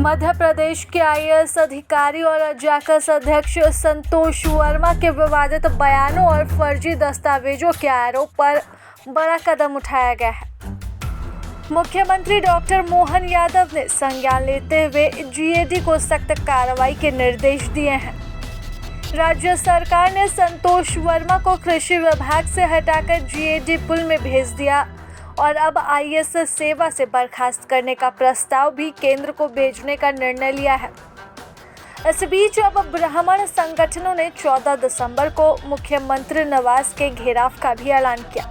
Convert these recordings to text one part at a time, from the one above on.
मध्य प्रदेश के आईएएस अधिकारी और जाकस अध्यक्ष संतोष वर्मा के विवादित बयानों और फर्जी दस्तावेजों के आरोप पर बड़ा कदम उठाया गया है। मुख्यमंत्री डॉक्टर मोहन यादव ने संज्ञान लेते हुए जीएडी को सख्त कार्रवाई के निर्देश दिए हैं। राज्य सरकार ने संतोष वर्मा को कृषि विभाग से हटाकर जीएडी पुल में भेज दिया और अब आईएएस सेवा से बर्खास्त करने का प्रस्ताव भी केंद्र को भेजने का निर्णय लिया है। इस बीच अब ब्राह्मण संगठनों ने 14 दिसंबर को मुख्यमंत्री निवास के घेराव का भी ऐलान किया।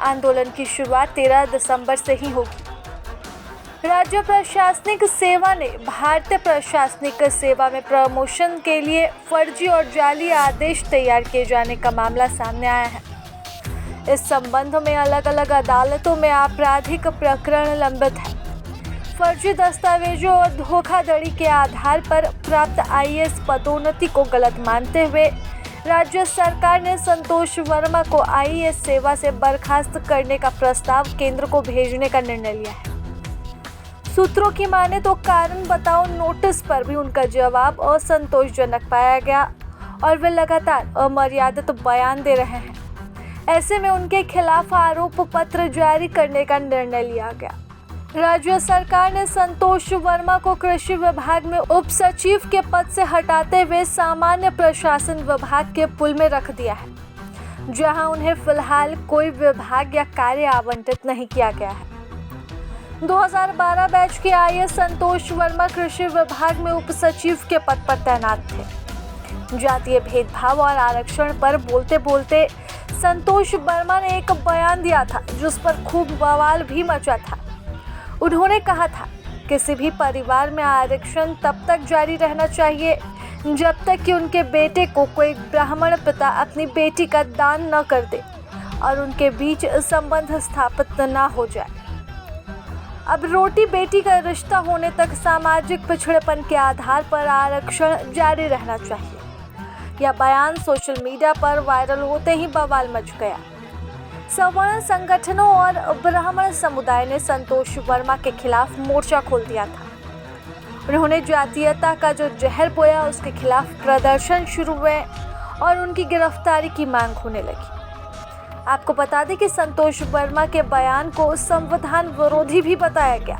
आंदोलन की शुरुआत 13 दिसंबर से ही होगी। राज्य प्रशासनिक सेवा ने भारतीय प्रशासनिक सेवा में प्रमोशन के लिए फर्जी और जाली आदेश तैयार किए जाने का मामला सामने आया है। इस संबंध में अलग अलग अदालतों में आपराधिक प्रकरण लंबित है। फर्जी दस्तावेजों और धोखाधड़ी के आधार पर प्राप्त आईएएस पदोन्नति को गलत मानते हुए राज्य सरकार ने संतोष वर्मा को आईएएस सेवा से बर्खास्त करने का प्रस्ताव केंद्र को भेजने का निर्णय लिया है। सूत्रों की माने तो कारण बताओ नोटिस पर भी उनका जवाब असंतोषजनक पाया गया और वे लगातार अमर्यादित बयान दे रहे हैं। ऐसे में उनके खिलाफ आरोप पत्र जारी करने का निर्णय लिया गया। राज्य सरकार ने संतोष वर्मा को कृषि विभाग में उप सचिव के पद से हटाते हुए सामान्य प्रशासन विभाग के पुल में रख दिया है, जहां उन्हें फिलहाल कोई विभाग या कार्य आवंटित नहीं किया गया है। 2012 बैच के आईएएस संतोष वर्मा कृषि विभाग में उप सचिव के पद पर तैनात थे। जातीय भेदभाव और आरक्षण पर बोलते बोलते संतोष वर्मा ने एक बयान दिया था जिस पर खूब बवाल भी मचा था। उन्होंने कहा था, किसी भी परिवार में आरक्षण तब तक जारी रहना चाहिए जब तक कि उनके बेटे को कोई ब्राह्मण पिता अपनी बेटी का दान न कर दे और उनके बीच संबंध स्थापित न हो जाए। अब रोटी बेटी का रिश्ता होने तक सामाजिक पिछड़ेपन के आधार पर आरक्षण जारी रहना चाहिए। यह बयान सोशल मीडिया पर वायरल होते ही बवाल मच गया। सवर्ण संगठनों और ब्राह्मण समुदाय ने संतोष वर्मा के खिलाफ मोर्चा खोल दिया था। उन्होंने जातीयता का जो जहर बोया उसके खिलाफ प्रदर्शन शुरू हुए और उनकी गिरफ्तारी की मांग होने लगी। आपको बता दें कि संतोष वर्मा के बयान को संविधान विरोधी भी बताया गया।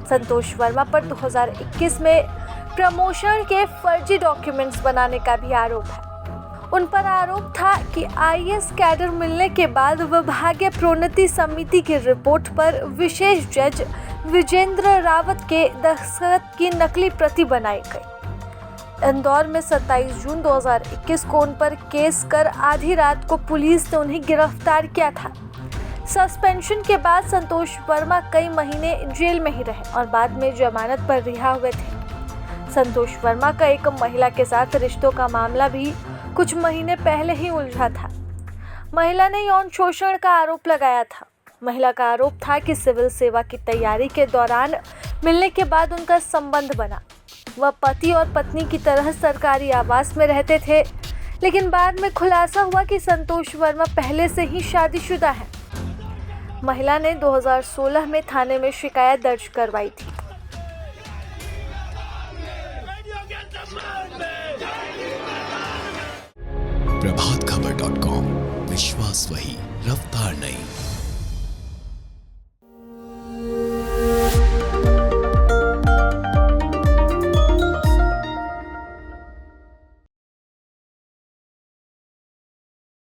संतोष वर्मा पर 2021 में प्रमोशन के फर्जी डॉक्यूमेंट्स बनाने का भी आरोप है। उन पर आरोप था कि आईएएस कैडर मिलने के बाद विभागीय प्रोन्नति समिति की रिपोर्ट पर विशेष जज विजेंद्र रावत के दस्तखत की नकली प्रति बनाई गई। इंदौर में 27 जून 2021 को उन पर केस कर आधी रात को पुलिस ने उन्हें गिरफ्तार किया था। सस्पेंशन के बाद संतोष वर्मा कई महीने जेल में ही रहे और बाद में जमानत पर रिहा हुए थे। संतोष वर्मा का एक महिला के साथ रिश्तों का मामला भी कुछ महीने पहले ही उलझा था। महिला ने यौन शोषण का आरोप लगाया था। महिला का आरोप था कि सिविल सेवा की तैयारी के दौरान मिलने के बाद उनका संबंध बना। वह पति और पत्नी की तरह सरकारी आवास में रहते थे, लेकिन बाद में खुलासा हुआ कि संतोष वर्मा पहले से ही शादीशुदा है। महिला ने 2016 में थाने में शिकायत दर्ज करवाई थी। प्रभातखबर.com, विश्वास वही, रफ्तार नहीं।